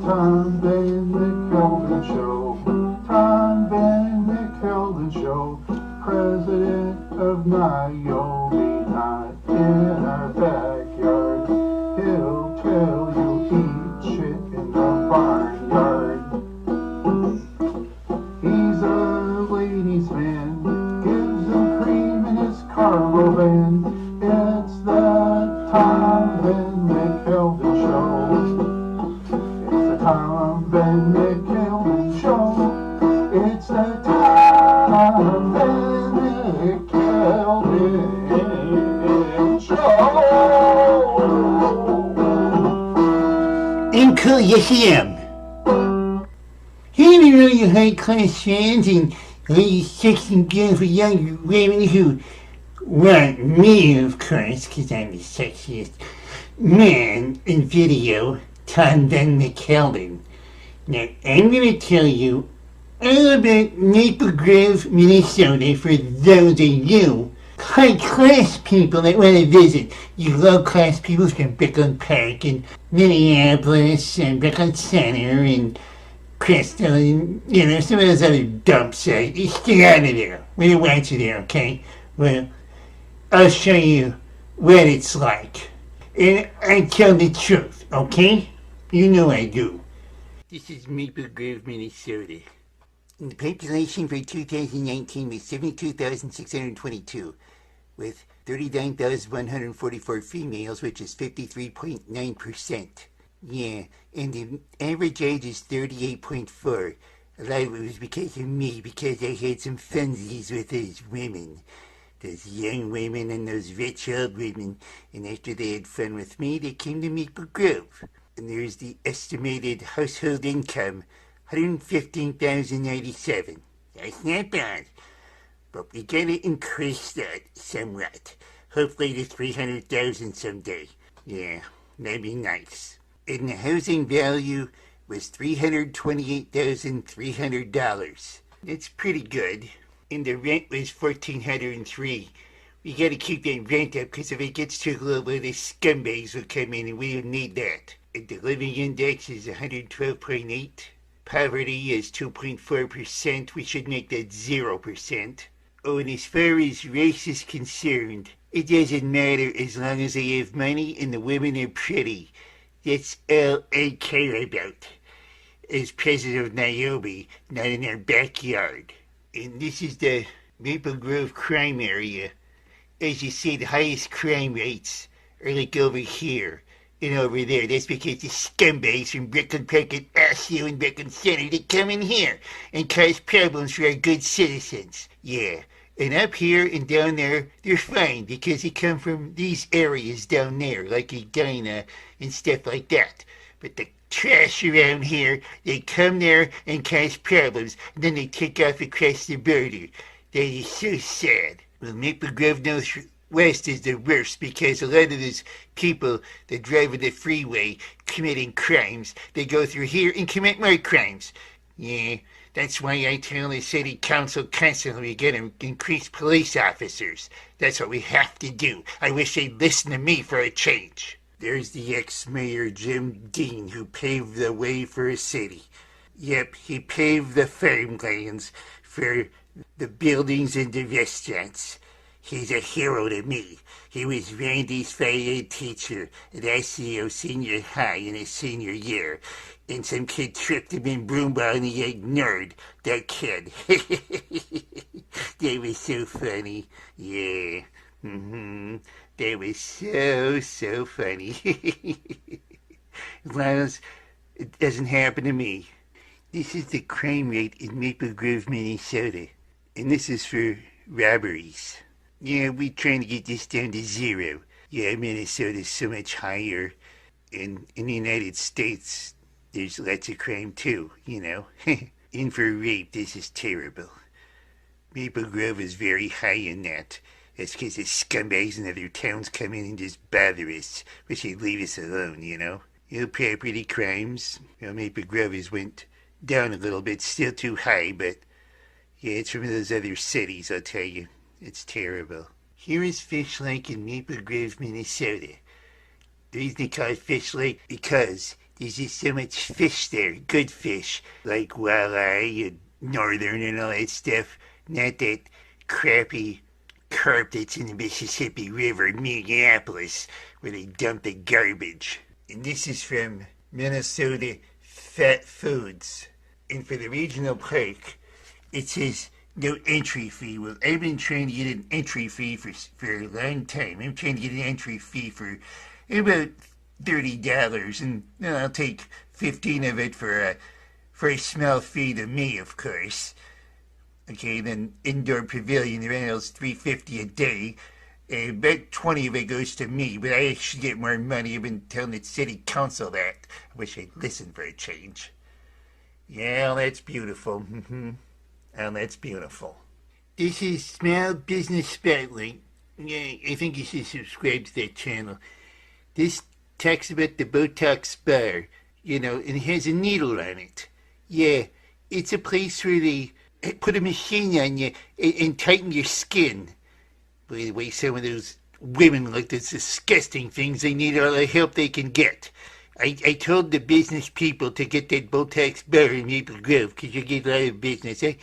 Tom Van Helden Show. Tom Van Helden Show. President of Niobe, not in our backyard. He'll tell you eat shit in the barnyard. He's a ladies' man, gives them cream in his cargo van. It's the Tom Van Helden Show. It's the Tom Van Helden Show. It's the Tom Van Helden Show. Uncle, yes I am. Hey there, all you high-class fans and all you sexy beautiful young women who want me, of course, because I'm the sexiest man in video, Tom Van Helden. Now, I'm going to tell you all about Maple Grove, Minnesota for those of you high-class people that want to visit. You low-class people from Brooklyn Park and Minneapolis and Brooklyn Center and Crystal and, some of those other dumps. Stay out of there. We don't want you there, okay? Well, I'll show you what it's like. And I tell the truth, okay? You know I do. This is Maple Grove, Minnesota. And the population for 2019 was 72,622, with 39,144 females, which is 53.9%. Yeah, and the average age is 38.4. A lot of it was because of me, because I had some funsies with those women. Those young women and those rich old women. And after they had fun with me, they came to Maple Grove. And there's the estimated household income, $115,097. That's not bad. But we gotta increase that somewhat. Hopefully to $300,000 someday. Yeah, that'd be nice. And the housing value was $328,300. That's pretty good. And the rent was $1,403. We gotta keep that rent up because if it gets too low, well, the scumbags will come in and we don't need that. And the living index is 112.8. Poverty is 2.4%. We should make that 0%. Oh, and as far as race is concerned, it doesn't matter as long as they have money and the women are pretty. That's all I care about. As president of Niobe, not in our backyard. And this is the Maple Grove crime area. As you see, the highest crime rates are like over here and over there. That's because the scumbags from Brooklyn Park and Osceola and Brooklyn Center, they come in here and cause problems for our good citizens. Yeah. And up here and down there, they're fine because they come from these areas down there, like Edina and stuff like that. But the trash around here, they come there and cause problems, and then they take off across the border. That is so sad. Well, Maple Grove Northwest is the worst because a lot of those people that drive on the freeway committing crimes, they go through here and commit more crimes. Yeah. That's why I tell the city council constantly we gotta increase police officers. That's what we have to do. I wish they'd listen to me for a change. There's the ex-mayor Jim Dean who paved the way for a city. Yep, he paved the farmlands for the buildings and the restaurants. He's a hero to me. He was Randy's fire teacher at Osceola Senior High in his senior year. And some kid tripped him in broomball and he ignored that kid. That was so funny. Yeah. That was so funny. As long as it doesn't happen to me. This is the crime rate in Maple Grove, Minnesota. And this is for robberies. Yeah, we're trying to get this down to 0. Yeah, Minnesota's so much higher. And in the United States, there's lots of crime too, And for rape, this is terrible. Maple Grove is very high in that. That's because the scumbags in other towns come in and just bother us. Wish they'd leave us alone, Property crimes. Maple Grove has went down a little bit, still too high, but yeah, it's from those other cities, I'll tell you. It's terrible. Here is Fish Lake in Maple Grove, Minnesota. The reason they call it Fish Lake because There's just so much fish there, good fish, like walleye and northern and all that stuff. Not that crappy carp that's in the Mississippi River in Minneapolis where they dump the garbage. And this is from Minnesota Fat Foods. And for the regional park, it says no entry fee. Well, I've been trying to get an entry fee for a long time. I'm trying to get an entry fee for about $30, and I'll take 15 of it for a small fee to me, of course. Okay, then indoor pavilion rentals $3.50 a day. About 20 of it goes to me, but I should get more money. I've been telling the city council that. I wish I'd listened for a change. Yeah, that's beautiful. Oh, that's beautiful. This is Small Business Spotlight. Yeah, I think you should subscribe to that channel. This talks about the Botox bar, and it has a needle on it. Yeah, it's a place where they put a machine on you and tighten your skin. By the way, some of those women look those disgusting things. They need all the help they can get. I told the business people to get that Botox bar in Maple Grove because you get a lot of business. And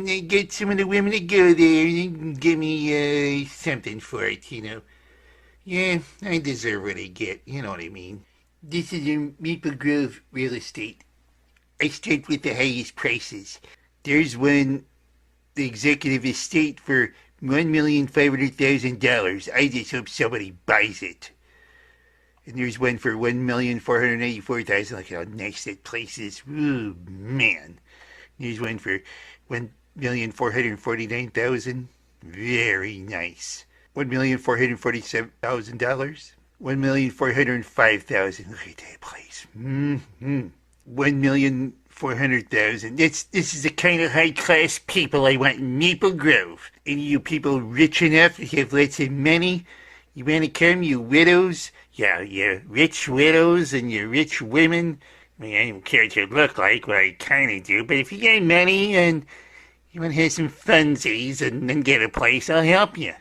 they get some of the women to go there and give me something for it, Yeah, I deserve what I get, you know what I mean. This is in Maple Grove real estate. I start with the highest prices. There's one, the executive estate for $1,500,000. I just hope somebody buys it. And there's one for $1,484,000. Look how nice that place is. Ooh, man. There's one for $1,449,000. Very nice. $1,447,000. $1,405,000. Look at that place. 1,400,000. This is the kind of high class people I want in Maple Grove. Any of you people rich enough to have lots of money, you want to come, you widows? Yeah, you rich widows and you rich women. I mean, I don't care what you look like, well, I kind of do, but if you got money and you want to have some funsies and then get a place, I'll help you.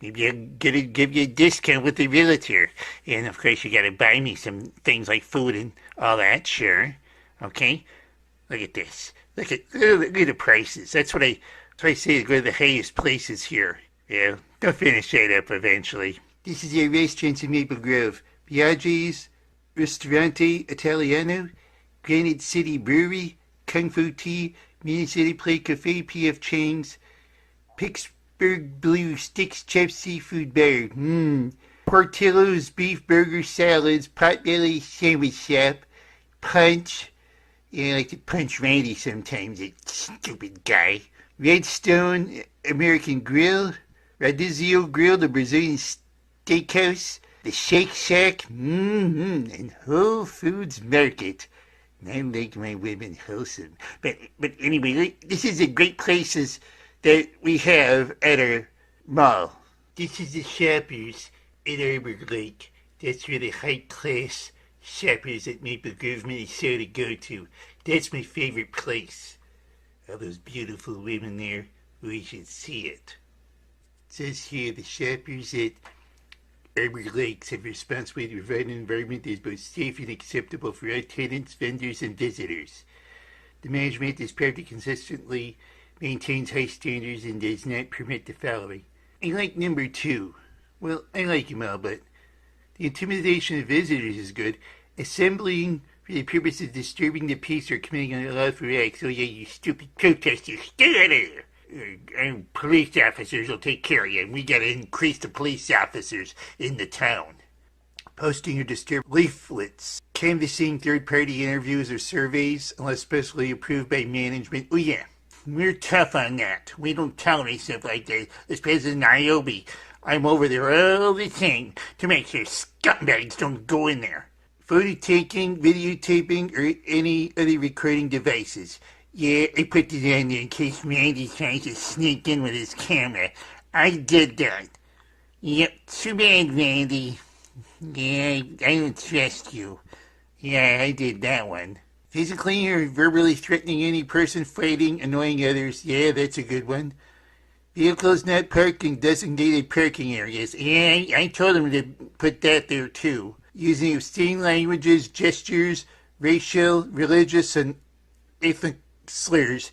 Maybe I'll give you a discount with the realtor. And of course, you got to buy me some things like food and all that, sure. Okay? Look at this. Look at the prices. That's what I say, go to the highest places here. Yeah, they'll finish that up eventually. This is your restaurants in Maple Grove. Biaggi's, Ristorante Italiano, Granite City Brewery, Kung Fu Tea, Minnesota Play Cafe, P.F. Chang's, Pittsburgh Blue Sticks Chef Seafood Bar, Portillo's Beef Burger Salads, Potbelly Sandwich Shop, Punch, I like to punch Randy sometimes, that stupid guy. Redstone American Grill, Radizio Grill, the Brazilian Steakhouse, the Shake Shack, and Whole Foods Market. And I like my women wholesome. But anyway, this is the great places that we have at our mall. This is the Shoppers at Arbor Lake. That's where the high-class shoppers at Maple Grove, Minnesota go to. That's my favorite place. All those beautiful women there. We should see it. It says here the shoppers at Arbor Lakes have responsibility to provide an environment that is both safe and acceptable for all tenants, vendors, and visitors. The management is proud to consistently maintains high standards and does not permit the following. I like number 2. Well, I like them all, but the intimidation of visitors is good. Assembling for the purpose of disturbing the peace or committing an unlawful act. So yeah, you stupid protesters, get out of there! Police officers will take care of you, and we gotta increase the police officers in the town. Posting or disturb leaflets, canvassing third-party interviews or surveys unless specially approved by management. Oh yeah, we're tough on that. We don't tolerate stuff like that. As President Niobe, I'm over there all the time to make sure scumbags don't go in there. Photo taking, videotaping, or any other recording devices. Yeah, I put this on there in case Randy tries to sneak in with his camera. I did that. Yep, too bad, Randy. Yeah, I don't trust you. Yeah, I did that one. Physically or verbally threatening any person, fighting, annoying others. Yeah, that's a good one. Vehicles not parked in designated parking areas. Yeah, I told him to put that there too. using obscene languages, gestures, racial, religious, and ethnic slurs.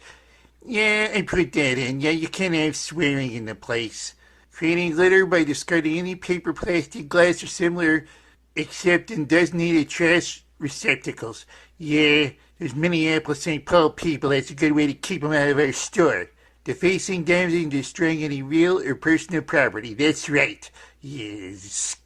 Yeah, I put that in. Yeah, you can't have swearing in the place. Creating litter by discarding any paper, plastic, glass, or similar except in designated trash receptacles. Yeah, there's Minneapolis St. Paul people. That's a good way to keep them out of our store. Defacing, damaging, destroying any real or personal property. That's right. Yes,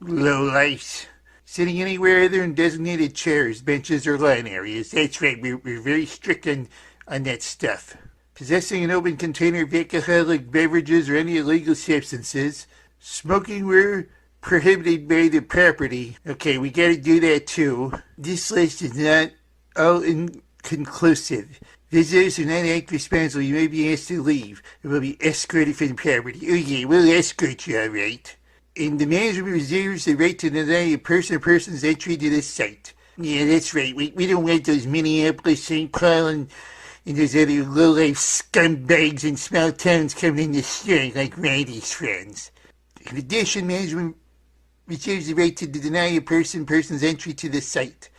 lowlifes. Sitting anywhere other than designated chairs, benches, or lawn areas. That's right. We're very strict on that stuff. Possessing an open container of alcoholic beverages or any illegal substances. Smoking where prohibited by the property. Okay, we gotta do that too. This list is not all inconclusive. Visitors who not act responsibly, you may be asked to leave and will be escorted from the property. Oh yeah, we'll escort you, alright. And the management reserves the right to deny a person or persons entry to this site. Yeah, that's right. We don't want those Minneapolis, St. Paul, and those other low-life scumbags in small towns coming in the store like Randy's friends. In addition, management reserves the right to deny a person's entry to the site.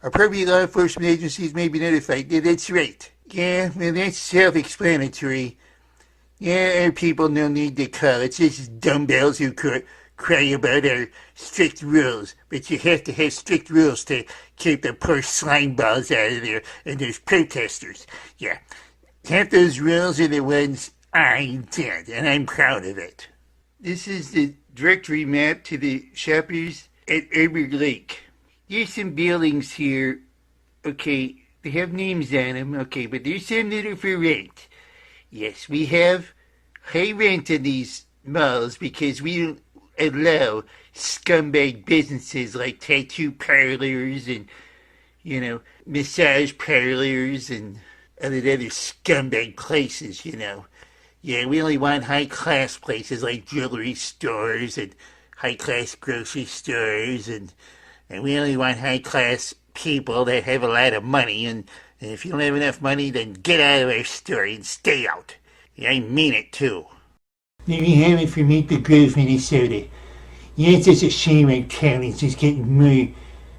Appropriate law enforcement agencies may be notified. Yeah, that's right. Yeah, well, that's self-explanatory. Yeah, our people no need to call. It's just dumbbells who cry about our strict rules. But you have to have strict rules to keep the poor slime balls out of there and those protesters. Yeah, half those rules are the ones I did, and I'm proud of it. This is the directory map to the shoppers at Arbor Lake. There's some buildings here. Okay, they have names on them. Okay, but there's some that are for rent. Yes, we have high rent in these malls because we don't allow scumbag businesses like tattoo parlors and, massage parlors and other scumbag places. Yeah, we only want high-class places like jewelry stores and high-class grocery stores, and we only want high-class people that have a lot of money, and if you don't have enough money, then get out of our store and stay out. Yeah, I mean it, too. There you have it from Maple Grove, Minnesota. Yeah, it's just a shame our town is just getting more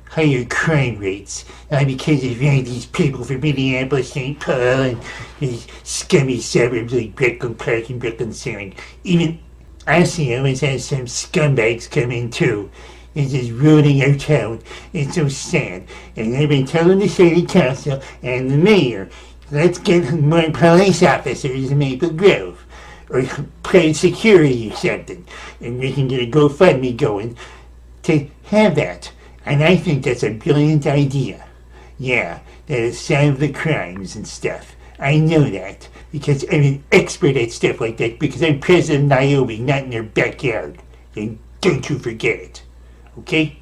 higher crime rates, because of these people from Minneapolis, St. Paul, and these scummy suburbs like Brooklyn Park and Brooklyn Center. Even Osseo has some scumbags come in too. It's just ruining our town. It's so sad. And I've been telling the city council and the mayor, let's get more police officers in Maple Grove. Or private security or something. And we can get a GoFundMe going to have that. And I think that's a brilliant idea. Yeah, that'll solve the crimes and stuff. I know that because I'm an expert at stuff like that because I'm president of Niobe, not in their backyard. And don't you forget it. Okay?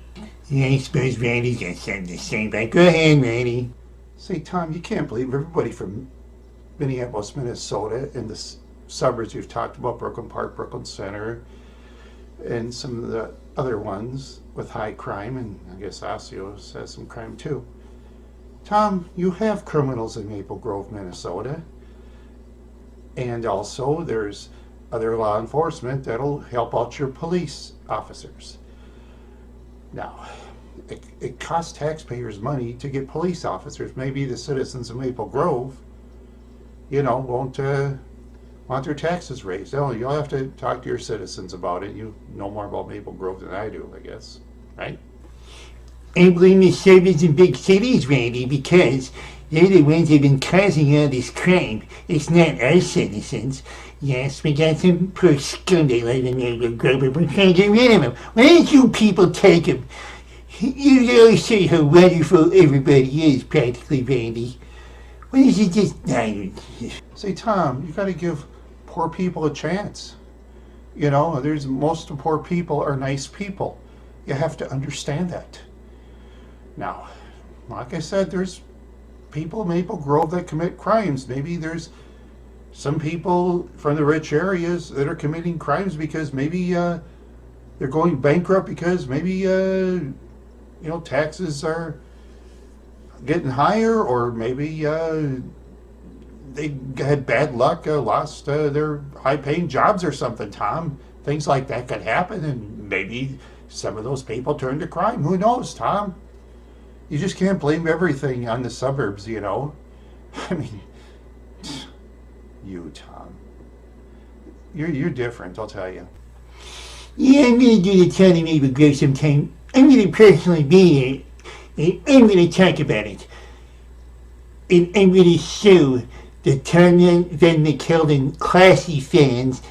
Yeah, I suppose Randy's got something to say, but go ahead, Randy. Say, Tom, you can't believe everybody from Minneapolis, Minnesota, and the suburbs we've talked about, Brooklyn Park, Brooklyn Center, and some of the other ones with high crime, and I guess Osseo has some crime too. Tom, you have criminals in Maple Grove, Minnesota, and also there's other law enforcement that'll help out your police officers. Now, it costs taxpayers money to get police officers. Maybe the citizens of Maple Grove, won't want their taxes raised. Oh, you'll have to talk to your citizens about it. You know more about Maple Grove than I do, I guess. Right? I blame the suburbs in big cities, Randy, because they're the ones that have been causing all this crime. It's not our citizens. Yes, we got some poor scum that live in Maple Grove, but we're trying to get rid of them. Why don't you people take them? You always say how wonderful everybody is, practically, Randy. Why don't you just... Say, Tom, you got to give poor people a chance. There's most of poor people are nice people. You have to understand that. Now, like I said, there's people in Maple Grove that commit crimes. Maybe there's some people from the rich areas that are committing crimes because maybe they're going bankrupt because maybe taxes are getting higher, or maybe they had bad luck, lost their high-paying jobs or something, Tom. Things like that could happen, and maybe some of those people turn to crime. Who knows, Tom? You just can't blame everything on the suburbs, you know? I mean, you, Tom. You're different, I'll tell you. Yeah, I'm gonna do the town of Maple Grove sometime. I'm gonna personally be there, and I'm gonna talk about it. And I'm gonna show the Tanya Van McKeldin classy fans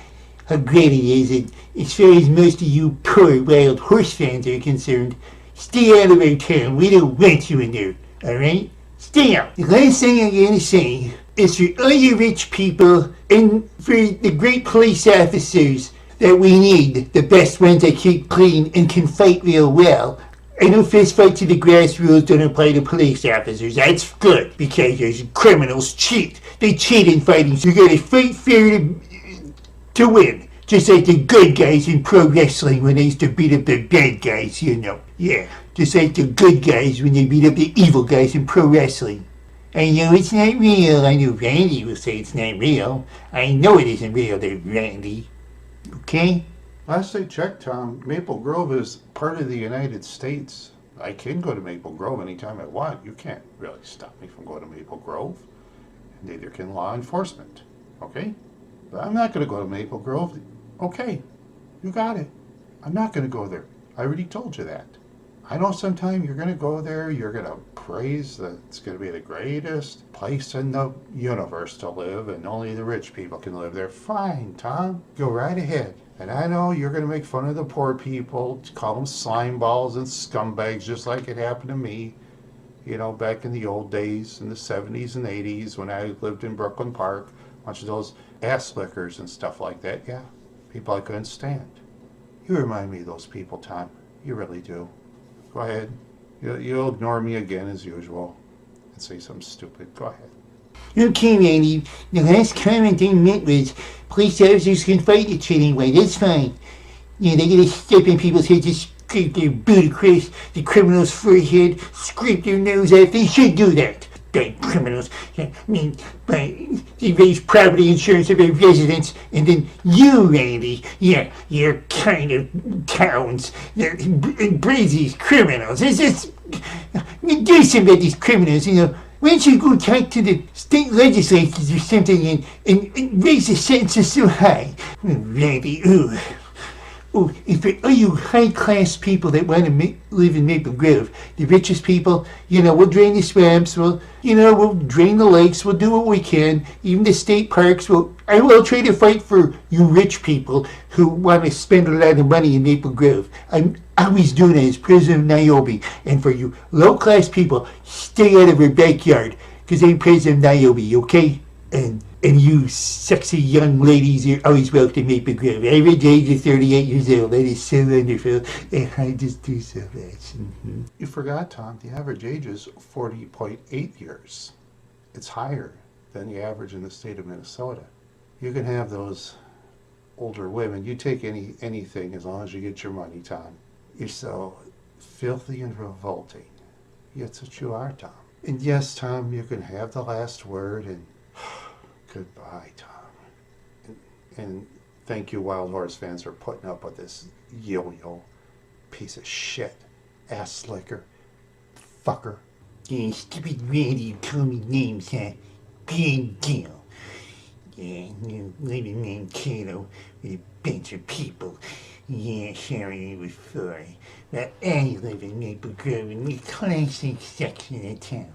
how great it is. And as far as most of you poor wild horse fans are concerned, stay out of our town. We don't want you in there, alright? Stay out. The last thing I'm gonna say is for all you rich people and for the great police officers that we need, the best ones that keep clean and can fight real well. I know fist fight to the grass rules don't apply to police officers. That's good because those criminals cheat. They cheat in fighting, so you gotta fight fair to win. Just like the good guys in pro wrestling when they used to beat up the bad guys, you know. Yeah, just like the good guys when they beat up the evil guys in pro wrestling. I know it's not real. I know Randy will say it's not real. I know it isn't real there, Randy. Okay? Last I checked, Tom, Maple Grove is part of the United States. I can go to Maple Grove anytime I want. You can't really stop me from going to Maple Grove. Neither can law enforcement. Okay? But I'm not going to go to Maple Grove. Okay, you got it. I'm not going to go there. I already told you that. I know sometime you're going to go there, you're going to praise that it's going to be the greatest place in the universe to live and only the rich people can live there. Fine, Tom. Go right ahead. And I know you're going to make fun of the poor people, call them slime balls and scumbags just like it happened to me, you know, back in the old days in the 70s and 80s when I lived in Brooklyn Park. A bunch of those ass lickers and stuff like that. Yeah, people I couldn't stand. You remind me of those people, Tom. You really do. Go ahead. You'll ignore me again as usual and say something stupid. Go ahead. Okay, Randy. The last comment they meant was police officers can fight each other anyway. That's fine. Yeah, they gotta step in people's heads and scrape their boot across the criminal's forehead, scrape their nose off. They should do that. Bad criminals. I mean, they raise property insurance of their residents, and then you, Randy, your kind of towns embrace these criminals. It's just, do something about these criminals, you know. Why don't you go talk to the state legislatures or something and raise the sentences so high? Randy, ooh. Oh, and for all you high-class people that want to live in Maple Grove, the richest people, you know, we'll drain the swamps, we'll drain the lakes, we'll do what we can, even the state parks. I will try to fight for you rich people who want to spend a lot of money in Maple Grove. I'm always doing it as president of Niobe. And for you low-class people, stay out of her backyard, because I'm president of Niobe, okay? And you sexy young ladies are always welcome to Maple Grove. Average age of 38 years old. That is so wonderful. And I just do so much. Mm-hmm. You forgot, Tom, the average age is 40.8 years. It's higher than the average in the state of Minnesota. You can have those older women. You take anything as long as you get your money, Tom. You're so filthy and revolting. Yet such you are, Tom. And yes, Tom, you can have the last word and goodbye, Tom. And thank you, Wild Horse fans, for putting up with this yo-yo piece of shit. Ass slicker. Fucker. Yeah, stupid Randy, you call me names, huh? Big deal. Yeah, you live in Mankato with a bunch of people. Yeah, sorry before. But I live in Maple Grove in the classic section of town.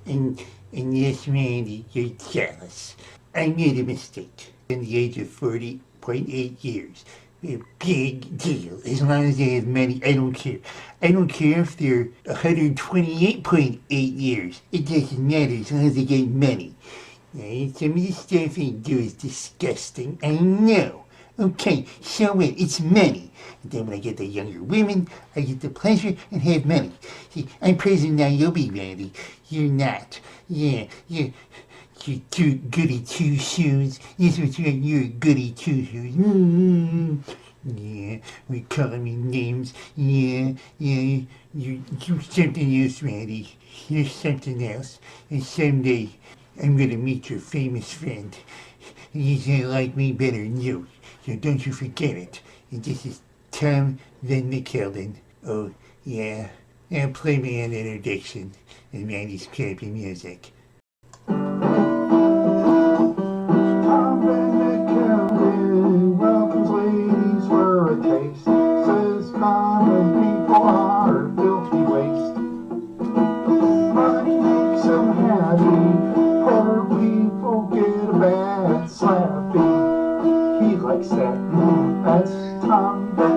And yes, Randy, you're jealous. I made a mistake. In the age of 40.8 years. A big deal. As long as they have money, I don't care. I don't care if they're 128.8 years. It doesn't matter as long as they get money. Some of the stuff they do is disgusting. I know. Okay, so what? It's money. And then when I get the younger women, I get the pleasure and have money. See, I'm President Niobe, Randy. You're not. Yeah, you're too goody two-shoes. Yes, that's right, you're a goody two-shoes. Mm-hmm. Yeah, we calling me names. Yeah, you're something else, Randy. You're something else. And someday, I'm gonna meet your famous friend. He's gonna like me better than you. So don't you forget it. And this is Tom Van McKelden. Oh, yeah. And play me an introduction and Randy's crappy music. Tom Van McKelvin welcomes ladies for a taste. Says common people are filthy waste. Money makes them happy. Poor people get a bad slapping. He likes that. That's Tom Van